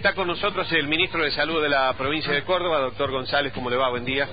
Está con nosotros el ministro de Salud de la provincia de Córdoba, doctor González. ¿Cómo le va? Buen día.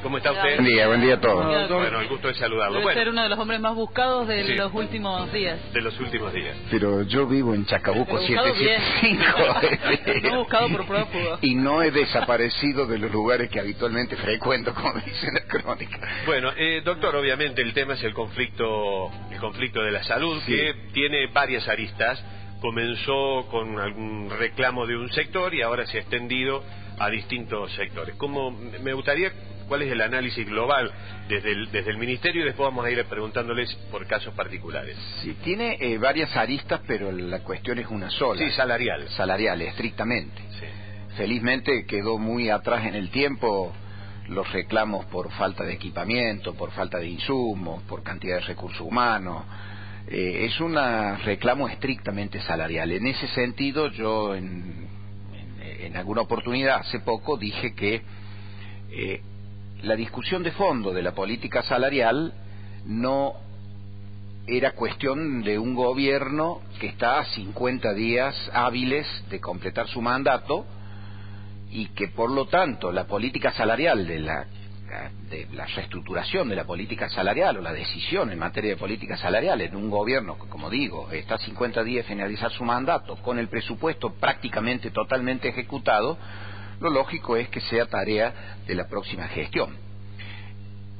¿Cómo está usted? Buen día a todos. Bueno, el gusto de saludarlo. Debe ser uno de los hombres más buscados de los últimos días. De los últimos días. Pero yo vivo en Chacabuco 775. No buscado por prófugo. Y no he desaparecido de los lugares que habitualmente frecuento, como dice la crónica. Bueno, doctor, obviamente el tema es el conflicto de la salud, sí, que tiene varias aristas. Comenzó con algún reclamo de un sector y ahora se ha extendido a distintos sectores. Me gustaría, ¿cuál es el análisis global desde el Ministerio? Y después vamos a ir preguntándoles por casos particulares. Sí, tiene varias aristas, pero la cuestión es una sola. Sí, salarial. Salarial, estrictamente. Sí. Felizmente quedó muy atrás en el tiempo los reclamos por falta de equipamiento, por falta de insumos, por cantidad de recursos humanos. Es un reclamo estrictamente salarial. En ese sentido, yo en alguna oportunidad hace poco dije que la discusión de fondo de la política salarial no era cuestión de un gobierno que está a 50 días hábiles de completar su mandato y que por lo tanto la política salarial de la reestructuración de la política salarial o la decisión en materia de política salarial en un gobierno que, como digo, está a 50 días de finalizar su mandato con el presupuesto prácticamente totalmente ejecutado, lo lógico es que sea tarea de la próxima gestión.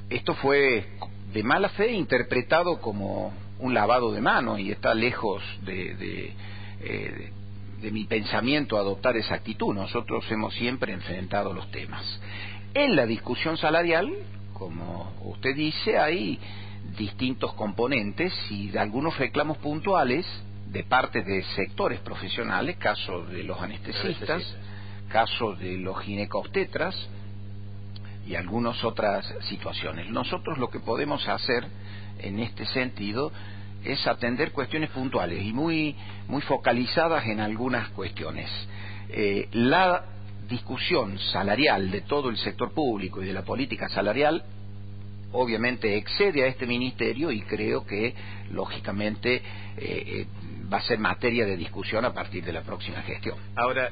Esto fue de mala fe interpretado como un lavado de manos y está lejos de mi pensamiento adoptar esa actitud. Nosotros hemos siempre enfrentado los temas. En la discusión salarial, como usted dice, hay distintos componentes y algunos reclamos puntuales de parte de sectores profesionales, caso de los anestesistas, caso de los ginecobstetras y algunas otras situaciones. Nosotros lo que podemos hacer en este sentido es atender cuestiones puntuales y muy focalizadas en algunas cuestiones. La discusión salarial de todo el sector público y de la política salarial obviamente excede a este ministerio y creo que lógicamente va a ser materia de discusión a partir de la próxima gestión. Ahora,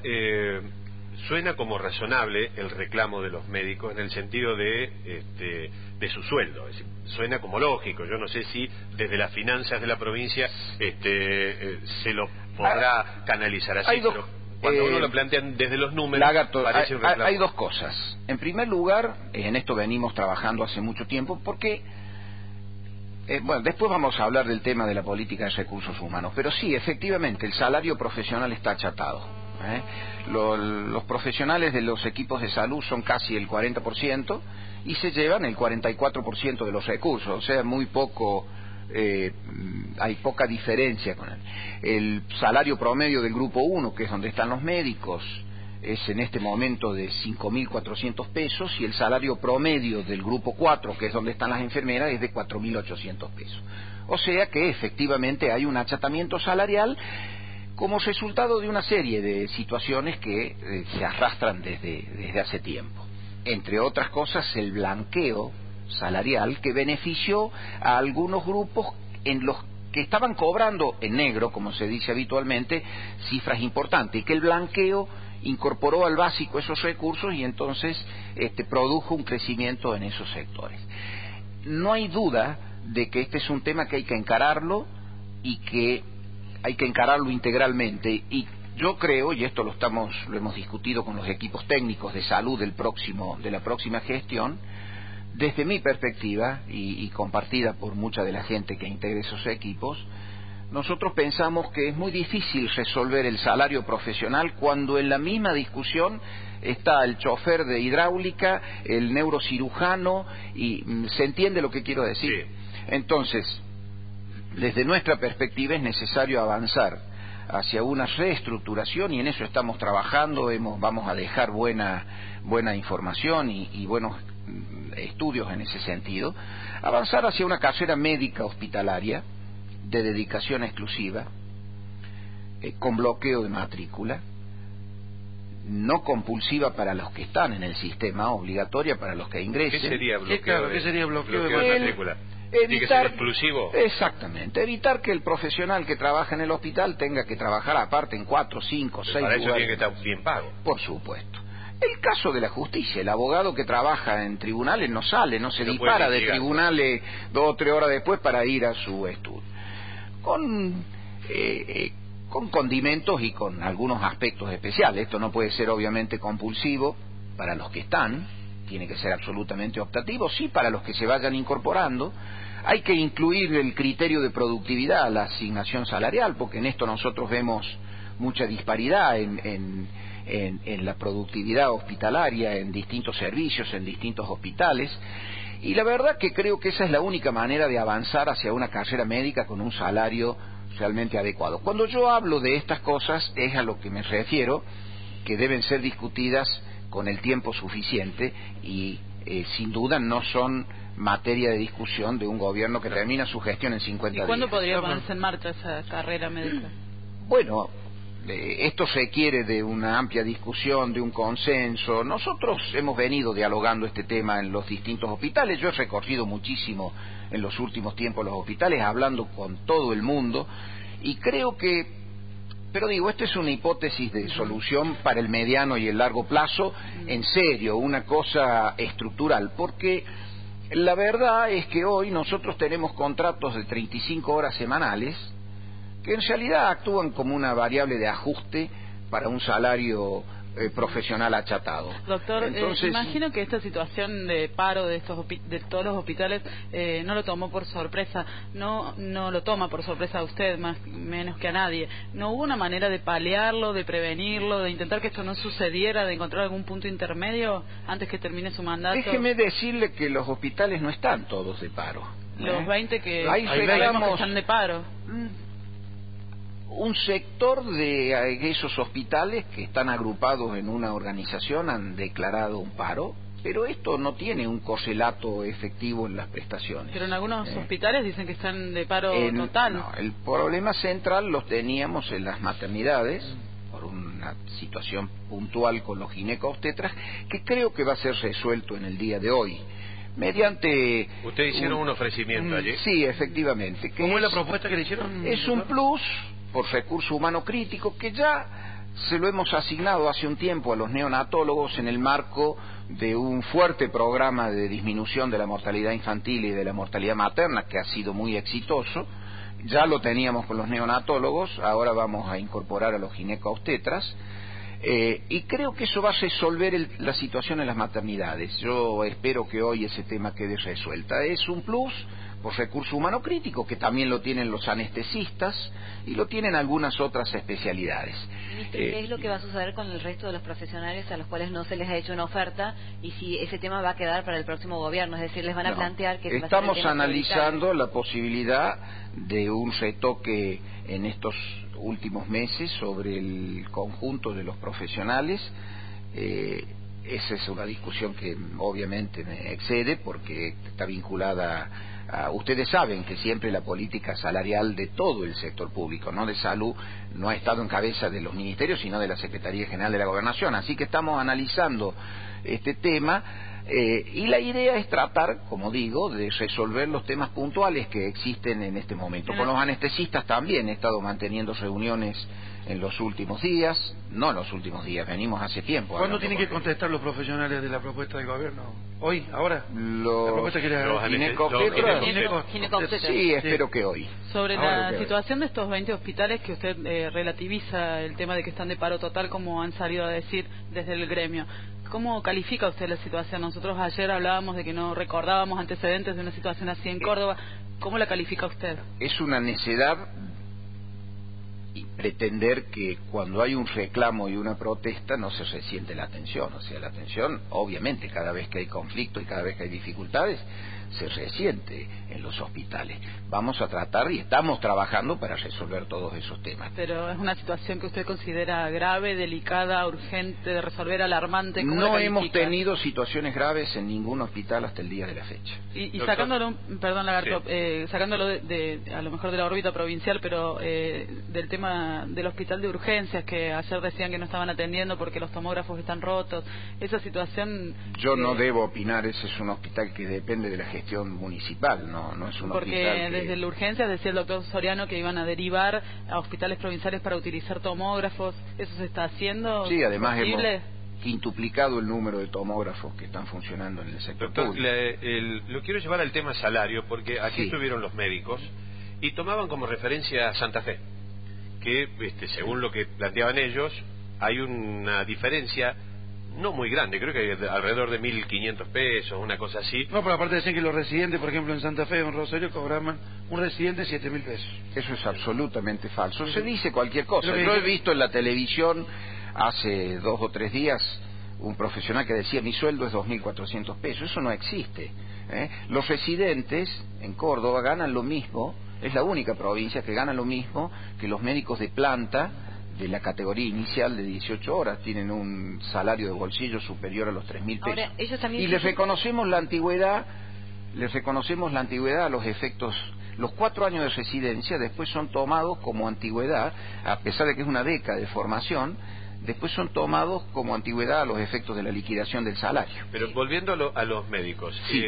suena como razonable el reclamo de los médicos en el sentido de su sueldo, es decir, suena como lógico. Yo no sé si desde las finanzas de la provincia se lo podrá canalizar así, pero cuando uno lo plantean desde los números, parece un reclamo. Hay dos cosas. En primer lugar, en esto venimos trabajando hace mucho tiempo, porque después vamos a hablar del tema de la política de recursos humanos, pero sí, efectivamente, el salario profesional está achatado. Los profesionales de los equipos de salud son casi el 40% y se llevan el 44% de los recursos, o sea, muy poco. Hay poca diferencia con el salario promedio del grupo 1, que es donde están los médicos, es en este momento de 5.400 pesos, y el salario promedio del grupo 4, que es donde están las enfermeras, es de 4.800 pesos. O sea que efectivamente hay un achatamiento salarial como resultado de una serie de situaciones que se arrastran desde hace tiempo. Entre otras cosas, el blanqueo salarial que benefició a algunos grupos en los que estaban cobrando en negro, como se dice habitualmente, cifras importantes, y que el blanqueo incorporó al básico esos recursos y entonces produjo un crecimiento en esos sectores. No hay duda de que este es un tema que hay que encararlo y que hay que encararlo integralmente, y yo creo, y esto lo hemos discutido con los equipos técnicos de salud de la próxima gestión, desde mi perspectiva, y compartida por mucha de la gente que integra esos equipos, nosotros pensamos que es muy difícil resolver el salario profesional cuando en la misma discusión está el chofer de hidráulica, el neurocirujano, y se entiende lo que quiero decir. Sí. Entonces, desde nuestra perspectiva es necesario avanzar hacia una reestructuración y en eso estamos trabajando. Vamos a dejar buena información y buenos estudios en ese sentido, avanzar hacia una carrera médica hospitalaria de dedicación exclusiva, con bloqueo de matrícula, no compulsiva para los que están en el sistema, obligatoria para los que ingresen. ¿Qué sería bloqueo? ¿Qué sería bloqueo de matrícula? ¿Tiene que ser exclusivo? Exactamente, evitar que el profesional que trabaja en el hospital tenga que trabajar aparte en 4, 5, 6 lugares. Para eso tiene que estar bien pago. Por supuesto. El caso de la justicia, el abogado que trabaja en tribunales no se dispara de tribunales 2 o 3 horas después para ir a su estudio. Con condimentos y con algunos aspectos especiales. Esto no puede ser obviamente compulsivo para los que están, tiene que ser absolutamente optativo, sí para los que se vayan incorporando. Hay que incluir el criterio de productividad, la asignación salarial, porque en esto nosotros vemos mucha disparidad en la productividad hospitalaria, en distintos servicios, en distintos hospitales, y la verdad que creo que esa es la única manera de avanzar hacia una carrera médica con un salario realmente adecuado. Cuando yo hablo de estas cosas es a lo que me refiero, que deben ser discutidas con el tiempo suficiente y sin duda no son materia de discusión de un gobierno que termina su gestión en 50 días. ¿Y cuándo podría ponerse en marcha esa carrera médica? Bueno, esto requiere de una amplia discusión, de un consenso. Nosotros hemos venido dialogando este tema en los distintos hospitales. Yo he recorrido muchísimo en los últimos tiempos los hospitales, hablando con todo el mundo, y creo que, pero digo, esto es una hipótesis de solución para el mediano y el largo plazo, en serio, una cosa estructural, porque la verdad es que hoy nosotros tenemos contratos de 35 horas semanales, que en realidad actúan como una variable de ajuste para un salario profesional achatado. Doctor, entonces, imagino que esta situación de paro de todos los hospitales no lo tomó por sorpresa, no lo toma por sorpresa a usted, menos que a nadie. ¿No hubo una manera de paliarlo, de prevenirlo, de intentar que esto no sucediera, de encontrar algún punto intermedio antes que termine su mandato? Déjeme decirle que los hospitales no están todos de paro. Los 20 que sabemos que están de paro. Un sector de esos hospitales que están agrupados en una organización han declarado un paro, pero esto no tiene un correlato efectivo en las prestaciones. Pero en algunos hospitales dicen que están de paro total. No, el problema central los teníamos en las maternidades, por una situación puntual con los ginecobstetras, que creo que va a ser resuelto en el día de hoy. Mediante... ¿Ustedes hicieron un ofrecimiento ayer? Sí, efectivamente. ¿Cómo es la propuesta que le hicieron? Es un plus por recurso humano crítico que ya se lo hemos asignado hace un tiempo a los neonatólogos en el marco de un fuerte programa de disminución de la mortalidad infantil y de la mortalidad materna que ha sido muy exitoso. Ya lo teníamos con los neonatólogos, ahora vamos a incorporar a los ginecobstetras. Y creo que eso va a resolver la situación en las maternidades. Yo espero que hoy ese tema quede resuelta. Es un plus por recurso humano crítico, que también lo tienen los anestesistas y lo tienen algunas otras especialidades. Ministro, ¿qué es lo que va a suceder con el resto de los profesionales a los cuales no se les ha hecho una oferta y si ese tema va a quedar para el próximo gobierno? Es decir, les van a plantear que estamos analizando la posibilidad de un retoque en estos últimos meses sobre el conjunto de los profesionales. Esa es una discusión que obviamente me excede porque está vinculada a... Ustedes saben que siempre la política salarial de todo el sector público, no de salud, no ha estado en cabeza de los ministerios, sino de la Secretaría General de la Gobernación. Así que estamos analizando este tema y la idea es tratar, como digo, de resolver los temas puntuales que existen en este momento. Con los anestesistas también he estado manteniendo reuniones en los últimos días, no en los últimos días, venimos hace tiempo. ¿Cuándo tienen que contestar los profesionales de la propuesta del gobierno? ¿Hoy? ¿Ahora? La propuesta que era ginecobstetras. Sí, espero que hoy. Sobre la situación de estos 20 hospitales que usted relativiza el tema de que están de paro total, como han salido a decir desde el gremio. ¿Cómo califica usted la situación? Nosotros ayer hablábamos de que no recordábamos antecedentes de una situación así en Córdoba. ¿Cómo la califica usted? Es una necedad y pretender que cuando hay un reclamo y una protesta no se resiente la atención. O sea, la atención, obviamente, cada vez que hay conflicto y cada vez que hay dificultades, se resiente en los hospitales. Vamos a tratar y estamos trabajando para resolver todos esos temas. Pero es una situación que usted considera grave, delicada, urgente de resolver, alarmante. No hemos tenido situaciones graves en ningún hospital hasta el día de la fecha. Y sacándolo, perdón Lagarto, sacándolo de a lo mejor de la órbita provincial, pero del tema tema del hospital de urgencias, que ayer decían que no estaban atendiendo porque los tomógrafos están rotos. Esa situación... Yo no debo opinar, ese es un hospital que depende de la gestión municipal, no es un porque hospital que... desde la urgencia decía el doctor Soriano que iban a derivar a hospitales provinciales para utilizar tomógrafos. ¿Eso se está haciendo? Sí, además ¿posible? hemos quintuplicado el número de tomógrafos que están funcionando en el sector Doctor, público. lo quiero llevar al tema salario, porque aquí Sí. estuvieron los médicos y tomaban como referencia a Santa Fe, que según lo que planteaban ellos, hay una diferencia no muy grande, creo que alrededor de 1.500 pesos, una cosa así. No, pero aparte decían que los residentes, por ejemplo, en Santa Fe o en Rosario, cobraban un residente 7.000 pesos. Eso es absolutamente falso. Se dice cualquier cosa. Pero Yo he que- visto en la televisión hace 2 o 3 días un profesional que decía mi sueldo es 2.400 pesos. Eso no existe. Los residentes en Córdoba ganan lo mismo, es la única provincia que gana lo mismo que los médicos de planta de la categoría inicial de 18 horas. Tienen un salario de bolsillo superior a los 3.000 pesos. Ahora, ellos también Y les reconocemos la antigüedad a los efectos. Los 4 años de residencia después son tomados como antigüedad, a pesar de que es una década de formación, después son tomados como antigüedad a los efectos de la liquidación del salario. Pero volviendo a los médicos, Sí.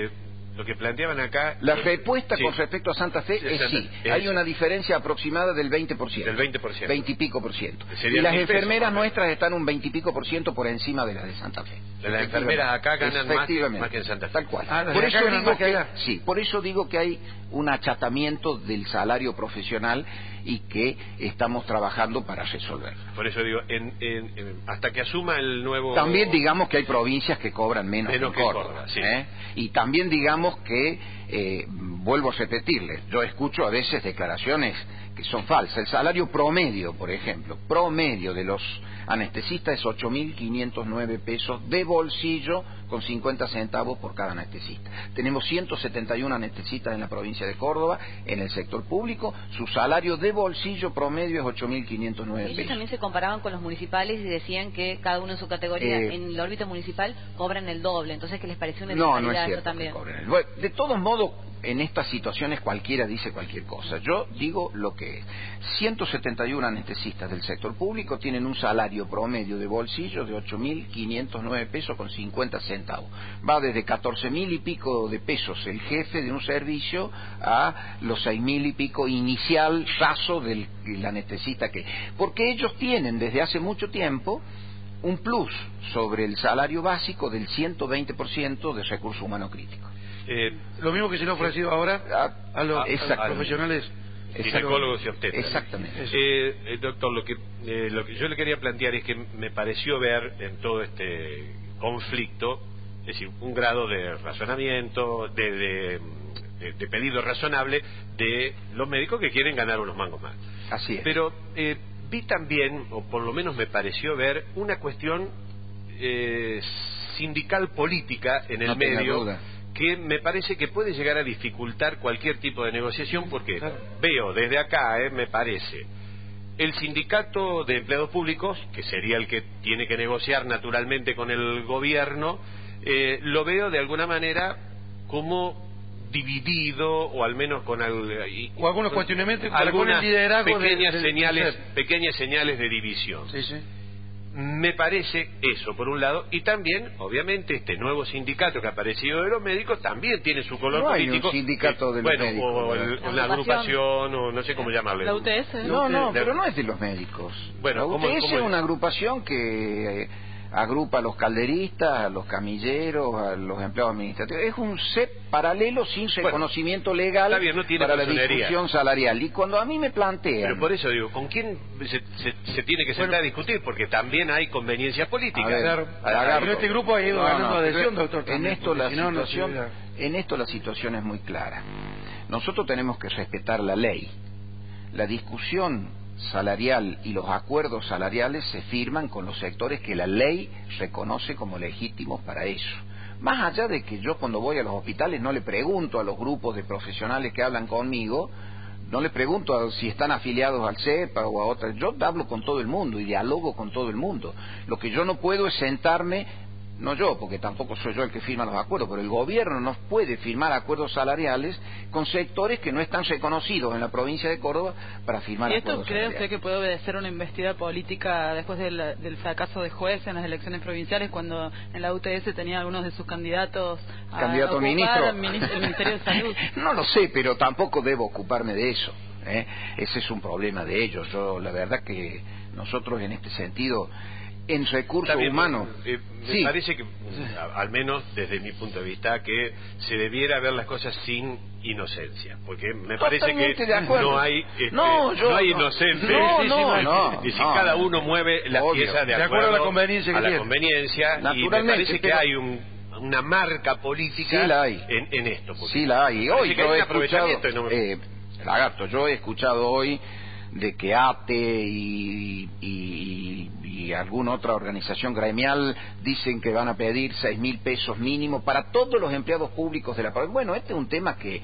lo que planteaban acá... La respuesta Sí. con respecto a Santa Fe Sí, es Santa- sí. es- Hay una diferencia aproximada del 20%. Del 20%. 20 y pico por ciento. Serían Y las 1.000 pesos, enfermeras más o menos. nuestras están un 20 y pico por ciento por encima de las de Santa Fe. Las enfermeras acá ganan Efectivamente. más que en Santa Fe. Tal cual. Ah, las Por de acá eso ganan digo más que que allá. sí, por eso digo que hay un achatamiento del salario profesional y que estamos trabajando para resolverlo. Por eso digo, hasta que asuma el nuevo... También digamos que hay provincias que cobran menos Menos que que Córdoba, Córdoba, sí. Y también digamos que, vuelvo a repetirles, yo escucho a veces declaraciones que son falsas. El salario promedio, por ejemplo, promedio de los anestesistas es 8.509 pesos de bolsillo con 50 centavos por cada anestesista. Tenemos 171 anestesistas en la provincia de Córdoba, en el sector público, su salario de bolsillo promedio es 8.509 Ellos pesos. también se comparaban con los municipales y decían que cada uno en su categoría, en la órbita municipal, cobran el doble. Entonces, que les pareció una No es disparidad eso cierto también. que cobren. Bueno, de todos modos, en estas situaciones cualquiera dice cualquier cosa. Yo digo lo que es. 171 anestesistas del sector público tienen un salario promedio de bolsillo de 8.509 pesos con 50 centavos. Va desde 14.000 y pico de pesos el jefe de un servicio a los 6.000 y pico inicial raso del anestesista que... Porque ellos tienen desde hace mucho tiempo un plus sobre el salario básico del 120% de recursos humanos críticos. Lo mismo que se le ha ofrecido ahora a los Exactamente. profesionales. Ginecólogos y obstetras. Exactamente. Doctor, lo que yo le quería plantear es que me pareció ver en todo este conflicto, es decir, un grado de razonamiento, de pedido razonable de los médicos que quieren ganar unos mangos más. Así es. Pero vi también, o por lo menos me pareció ver, una cuestión sindical política en el No tenga medio, duda. que me parece que puede llegar a dificultar cualquier tipo de negociación, porque Claro. veo desde acá, me parece, el sindicato de empleados públicos, que sería el que tiene que negociar naturalmente con el gobierno, lo veo de alguna manera como dividido, o al menos con O algunos cuestionamientos con algunas el liderazgo pequeñas del señales, CEP. pequeñas señales de división. Sí, sí. Me parece eso, por un lado, y también, obviamente, este nuevo sindicato que ha aparecido de los médicos también tiene su color No hay un político. sindicato de los bueno, médicos, o ¿verdad? una agrupación, o no sé cómo llamarle. La UTS, No, de- pero no es de los médicos. Bueno, la ¿cómo- UTS cómo es es? una agrupación que agrupa a los calderistas, a los camilleros, a los empleados administrativos. Es un CEP paralelo sin reconocimiento legal está bien, no tiene para la personería. discusión salarial. Y cuando a mí me plantean... Pero por eso digo, ¿con quién se tiene que sentar a discutir? Porque también hay conveniencias políticas. A ver, Claro. Lagarto. Pero este grupo ha ido ganando adhesión, doctor, En también, esto, porque la si no, no situación, se hubiera- en esto la situación es muy clara. Nosotros tenemos que respetar la ley. La discusión salarial y los acuerdos salariales se firman con los sectores que la ley reconoce como legítimos para eso. Más allá de que yo cuando voy a los hospitales no le pregunto a los grupos de profesionales que hablan conmigo, no le pregunto a si están afiliados al CEPA o a otras, yo hablo con todo el mundo y dialogo con todo el mundo. Lo que yo no puedo es sentarme no yo, porque tampoco soy yo el que firma los acuerdos, pero el gobierno no puede firmar acuerdos salariales con sectores que no están reconocidos en la provincia de Córdoba para firmar acuerdos salariales. ¿Y esto cree usted que puede obedecer a una investida política después del fracaso de Juez en las elecciones provinciales, cuando en la UTS tenía algunos de sus candidatos a ocupar ministro. el Ministerio de Salud? No lo sé, pero tampoco debo ocuparme de eso. Ese es un problema de ellos. Yo, la verdad que nosotros en este sentido, en recursos humanos, me parece que, al menos desde mi punto de vista, que se debiera ver las cosas sin inocencia, porque me parece que no hay inocencia, y si cada uno mueve la pieza de acuerdo a la conveniencia, y me parece que hay una marca política en esto. Sí la hay. Hoy yo he escuchado, Lagarto, yo he escuchado hoy de que ATE y alguna otra organización gremial dicen que van a pedir 6.000 pesos mínimo para todos los empleados públicos de la provincia. Bueno, este es un tema que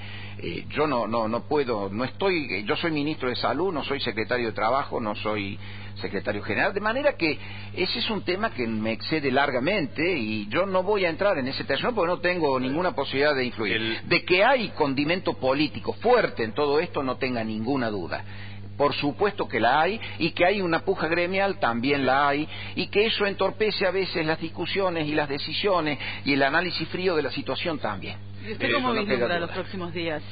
yo no puedo, yo soy ministro de Salud, no soy secretario de Trabajo, no soy secretario general, de manera que ese es un tema que me excede largamente y yo no voy a entrar en ese terreno porque no tengo ninguna posibilidad de influir. De que hay condimento político fuerte en todo esto, no tenga ninguna duda. Por supuesto que la hay, y que hay una puja gremial, también la hay, y que eso entorpece a veces las discusiones y las decisiones y el análisis frío de la situación también. ¿Y usted cómo vislumbra los próximos días,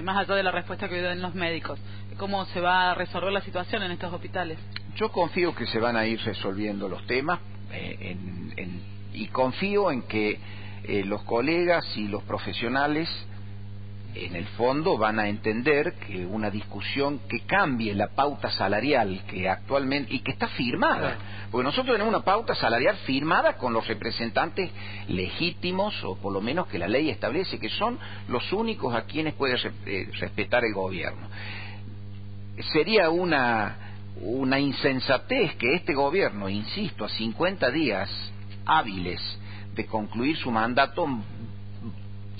más allá de la respuesta que den los médicos? ¿Cómo se va a resolver la situación en estos hospitales? Yo confío que se van a ir resolviendo los temas y confío en que los colegas y los profesionales en el fondo van a entender que una discusión que cambie la pauta salarial que actualmente, y que está firmada, porque nosotros tenemos una pauta salarial firmada con los representantes legítimos, o por lo menos que la ley establece, que son los únicos a quienes puede respetar el gobierno. Sería una insensatez que este gobierno, insisto, a 50 días hábiles de concluir su mandato,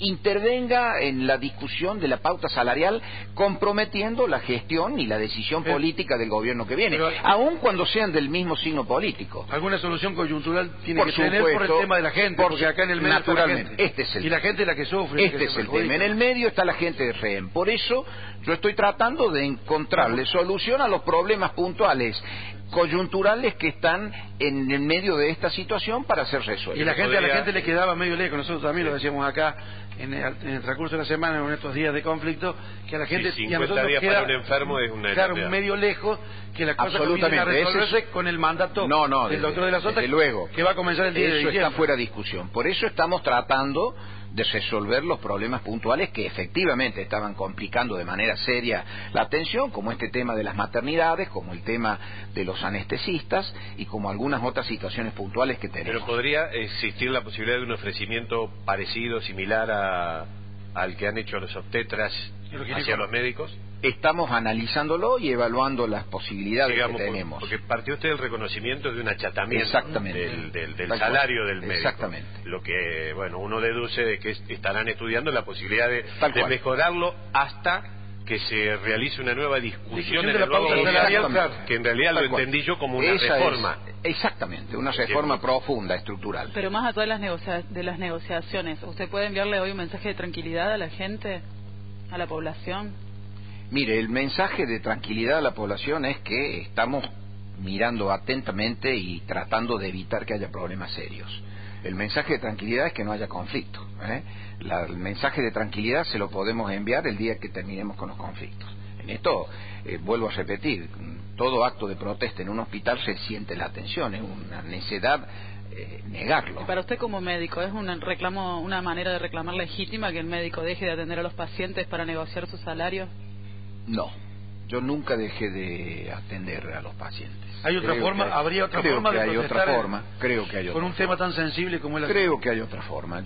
intervenga en la discusión de la pauta salarial, comprometiendo la gestión y la decisión política del gobierno que viene, aun cuando sean del mismo signo político. Alguna solución coyuntural tiene que tener por el tema de la gente, porque acá en el medio naturalmente, está la gente, y la gente es la que sufre. Este es el tema. En el medio está la gente de rehén. Por eso yo estoy tratando de encontrarle solución a los problemas puntuales coyunturales que están en el medio de esta situación para ser resueltos. Y a la gente le quedaba medio lejos. Nosotros también lo decíamos acá en el transcurso de la semana, en estos días de conflicto, que a la gente, 50 días para un enfermo es una eternidad. Medio lejos, que la cosa comienza a resolverse con el mandato del doctor de la Sota, que va a comenzar el día de diciembre. Eso está fuera de discusión. Por eso estamos tratando de resolver los problemas puntuales que efectivamente estaban complicando de manera seria la atención, como este tema de las maternidades, como el tema de los anestesistas y como algunas otras situaciones puntuales que tenemos. Pero podría existir la posibilidad de un ofrecimiento parecido, similar al que han hecho los obstetras hacia los médicos. Estamos analizándolo y evaluando las posibilidades que tenemos. Porque partió usted del reconocimiento de un achatamiento del salario del médico. Exactamente. Lo que, bueno, uno deduce de que estarán estudiando la posibilidad de mejorarlo hasta que se realice una nueva discusión en el nuevo gobierno, que en realidad lo entendí yo como una reforma. Exactamente, una reforma profunda, estructural. Pero más allá de las negociaciones, ¿usted puede enviarle hoy un mensaje de tranquilidad a la gente, a la población? Mire, el mensaje de tranquilidad a la población es que estamos mirando atentamente y tratando de evitar que haya problemas serios. El mensaje de tranquilidad es que no haya conflicto. El mensaje de tranquilidad se lo podemos enviar el día que terminemos con los conflictos. En esto, vuelvo a repetir, todo acto de protesta en un hospital se siente la atención, es una necedad negarlo. Para usted como médico, ¿es una manera de reclamar legítima que el médico deje de atender a los pacientes para negociar su salario? No, yo nunca dejé de atender a los pacientes. ¿Hay otra forma? ¿Habría otra forma de protestar? Creo que hay otra forma. Con un tema tan sensible como el... Creo que hay otra forma.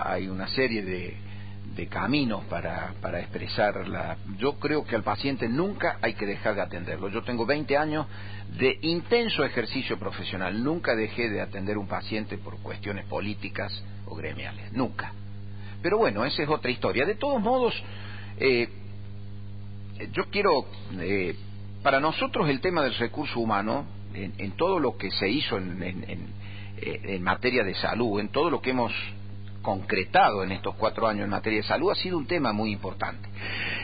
Hay una serie de caminos para expresar Yo creo que al paciente nunca hay que dejar de atenderlo. Yo tengo 20 años de intenso ejercicio profesional. Nunca dejé de atender un paciente por cuestiones políticas o gremiales. Nunca. Pero bueno, esa es otra historia. De todos modos... yo quiero, para nosotros el tema del recurso humano, en todo lo que se hizo en en materia de salud, en todo lo que hemos concretado en estos 4 años en materia de salud, ha sido un tema muy importante.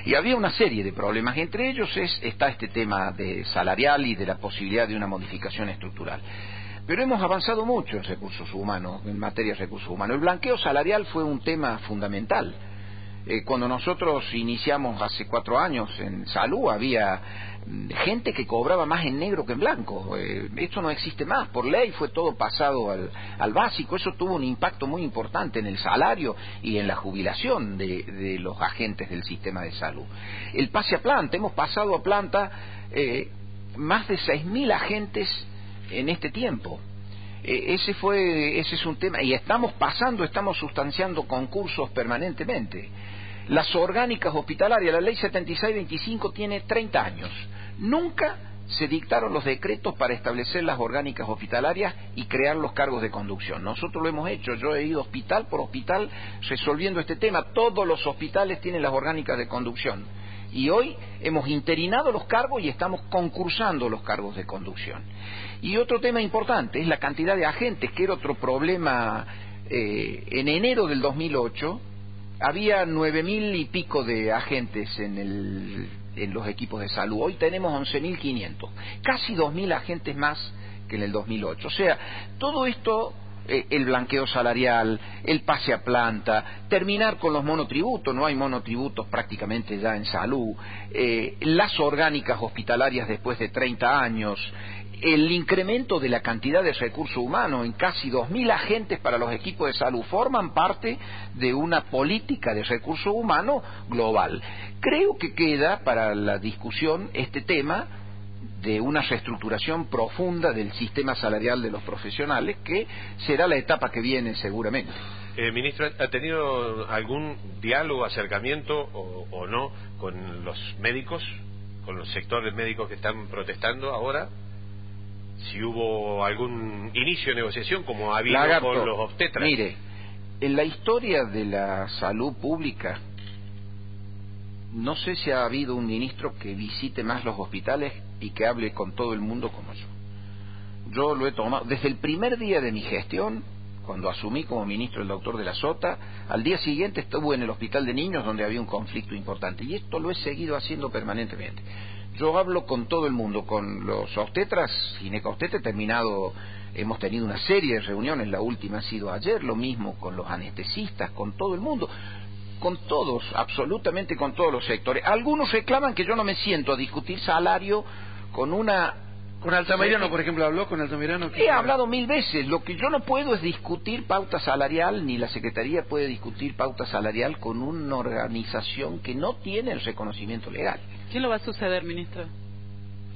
Y había una serie de problemas, entre ellos está este tema de salarial y de la posibilidad de una modificación estructural. Pero hemos avanzado mucho en recursos humanos, en materia de recursos humanos. El blanqueo salarial fue un tema fundamental. Cuando nosotros iniciamos hace 4 años en salud, había gente que cobraba más en negro que en blanco. Esto no existe más, por ley fue todo pasado al básico. Eso tuvo un impacto muy importante en el salario y en la jubilación de los agentes del sistema de salud. El pase a planta, hemos pasado a planta más de 6.000 agentes en este tiempo. Ese es un tema, y estamos sustanciando concursos permanentemente. Las orgánicas hospitalarias, la ley 7625 tiene 30 años. Nunca se dictaron los decretos para establecer las orgánicas hospitalarias y crear los cargos de conducción. Nosotros lo hemos hecho, yo he ido hospital por hospital resolviendo este tema. Todos los hospitales tienen las orgánicas de conducción. Y hoy hemos interinado los cargos y estamos concursando los cargos de conducción. Y otro tema importante es la cantidad de agentes, que era otro problema. En enero del 2008 había 9.000 y pico de agentes en los equipos de salud. Hoy tenemos 11.500, casi 2.000 agentes más que en el 2008. O sea, todo esto, el blanqueo salarial, el pase a planta, terminar con los monotributos, no hay monotributos prácticamente ya en salud, las orgánicas hospitalarias después de 30 años, el incremento de la cantidad de recursos humanos en casi 2.000 agentes para los equipos de salud forman parte de una política de recursos humanos global. Creo que queda para la discusión este tema de una reestructuración profunda del sistema salarial de los profesionales, que será la etapa que viene seguramente. Ministro, ¿ha tenido algún diálogo, acercamiento o no con los médicos, con los sectores médicos que están protestando ahora? Si hubo algún inicio de negociación, como ha habido con los obstetras. Mire, en la historia de la salud pública, no sé si ha habido un ministro que visite más los hospitales y que hable con todo el mundo como yo. Yo lo he tomado desde el primer día de mi gestión, cuando asumí como ministro el doctor de la Sota. Al día siguiente estuve en el hospital de niños donde había un conflicto importante, y esto lo he seguido haciendo permanentemente. Yo hablo con todo el mundo, con los obstetras, ginecobstetras, hemos tenido una serie de reuniones, la última ha sido ayer, lo mismo con los anestesistas, con todo el mundo, con todos, absolutamente con todos los sectores. Algunos reclaman que yo no me siento a discutir salario con una... ¿Con Altamirano, por ejemplo, habló con Altamirano? He hablado 1000 veces. Lo que yo no puedo es discutir pauta salarial, ni la Secretaría puede discutir pauta salarial con una organización que no tiene el reconocimiento legal. ¿Qué lo va a suceder, ministro?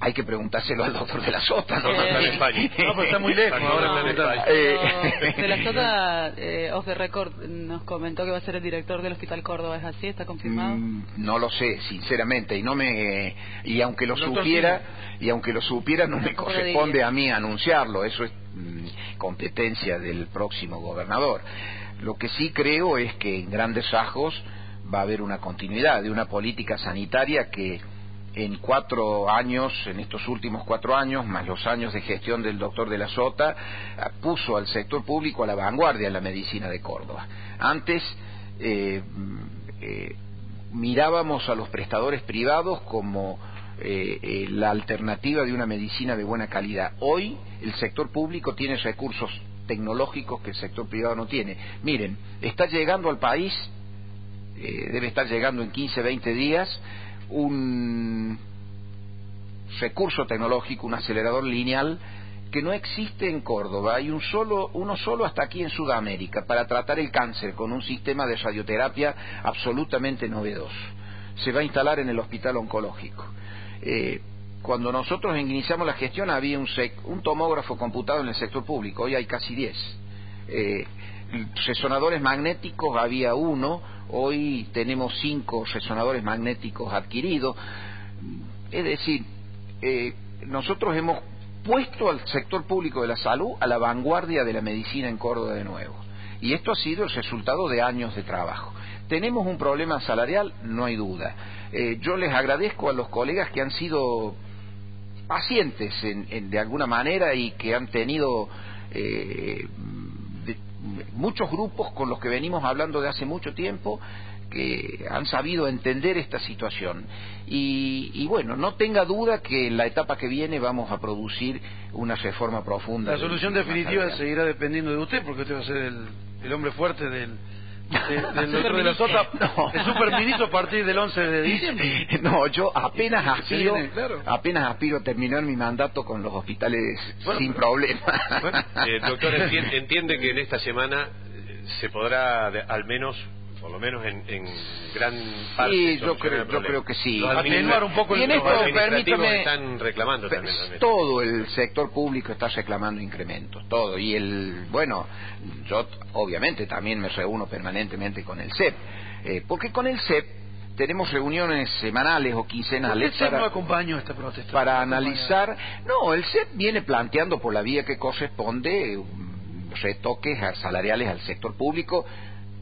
Hay que preguntárselo al doctor de la Sota. No, está en España. No, pero está muy lejos. Ahora De la Sota, off the record, nos comentó que va a ser el director del Hospital Córdoba. ¿Es así? ¿Está confirmado? No lo sé, sinceramente, y aunque lo supiera, no me corresponde a mí anunciarlo. Eso es competencia del próximo gobernador. Lo que sí creo es que en grandes rasgos va a haber una continuidad de una política sanitaria que en estos últimos 4 años, más los años de gestión del doctor de la Sota, puso al sector público a la vanguardia en la medicina de Córdoba. Antes mirábamos a los prestadores privados como la alternativa de una medicina de buena calidad. Hoy el sector público tiene recursos tecnológicos que el sector privado no tiene. Miren, está llegando al país, debe estar llegando en 15, 20 días, un recurso tecnológico, un acelerador lineal que no existe en Córdoba. Hay uno solo hasta aquí en Sudamérica para tratar el cáncer, con un sistema de radioterapia absolutamente novedoso. Se va a instalar en el hospital oncológico. Cuando nosotros iniciamos la gestión había un tomógrafo computado en el sector público, hoy hay casi 10. Resonadores magnéticos había 1, hoy tenemos 5 resonadores magnéticos adquiridos. Es decir, nosotros hemos puesto al sector público de la salud a la vanguardia de la medicina en Córdoba de nuevo, y esto ha sido el resultado de años de trabajo. ¿Tenemos un problema salarial? No hay duda. Yo les agradezco a los colegas que han sido pacientes de alguna manera y que han tenido muchos grupos con los que venimos hablando de hace mucho tiempo, que han sabido entender esta situación. Y bueno, no tenga duda que en la etapa que viene vamos a producir una reforma profunda. La solución definitiva seguirá dependiendo de usted, porque usted va a ser el hombre fuerte de la SOTA, el superministro a partir del 11 de diciembre. No, yo apenas aspiro a terminar mi mandato con los hospitales sin problema. Bueno, doctor, entiende que en esta semana se podrá, al menos, por lo menos en gran parte, sí, yo creo que sí. Atenuar un poco y en esto, permítame, están reclamando también. Todo el sector público está reclamando incrementos, todo. Y yo obviamente también me reúno permanentemente con el CEP, porque con el CEP tenemos reuniones semanales o quincenales. ¿El CEP no acompañó esta protesta? Para analizar. No, el CEP viene planteando por la vía que corresponde retoques salariales al sector público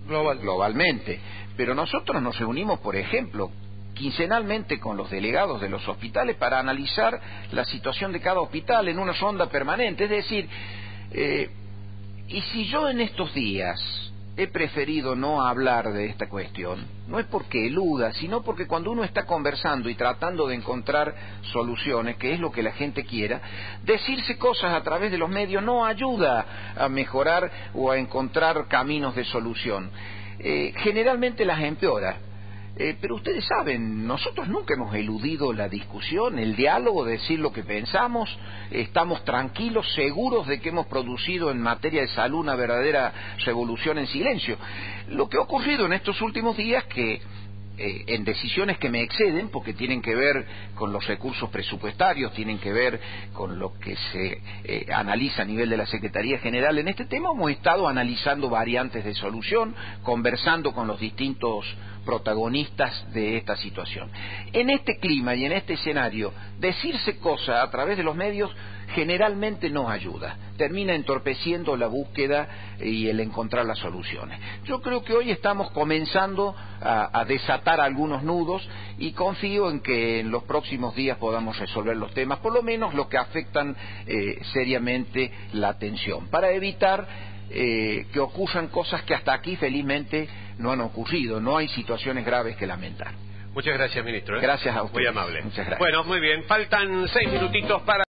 globalmente, pero nosotros nos reunimos, por ejemplo, quincenalmente con los delegados de los hospitales para analizar la situación de cada hospital en una ronda permanente. Es decir, y si yo en estos días he preferido no hablar de esta cuestión, no es porque eluda, sino porque cuando uno está conversando y tratando de encontrar soluciones, que es lo que la gente quiera, decirse cosas a través de los medios no ayuda a mejorar o a encontrar caminos de solución. Generalmente las empeora. Pero ustedes saben, nosotros nunca hemos eludido la discusión, el diálogo, decir lo que pensamos. Estamos tranquilos, seguros de que hemos producido en materia de salud una verdadera revolución en silencio. Lo que ha ocurrido en estos últimos días, que en decisiones que me exceden, porque tienen que ver con los recursos presupuestarios, tienen que ver con lo que se analiza a nivel de la Secretaría General en este tema, hemos estado analizando variantes de solución, conversando con los distintos protagonistas de esta situación. En este clima y en este escenario, decirse cosas a través de los medios generalmente no ayuda, termina entorpeciendo la búsqueda y el encontrar las soluciones. Yo creo que hoy estamos comenzando a desatar algunos nudos y confío en que en los próximos días podamos resolver los temas, por lo menos los que afectan seriamente la atención, para evitar que ocurran cosas que hasta aquí felizmente no han ocurrido, no hay situaciones graves que lamentar. Muchas gracias, ministro. Gracias a usted. Muy amable. Muchas gracias. Bueno, muy bien, faltan 6 minutitos para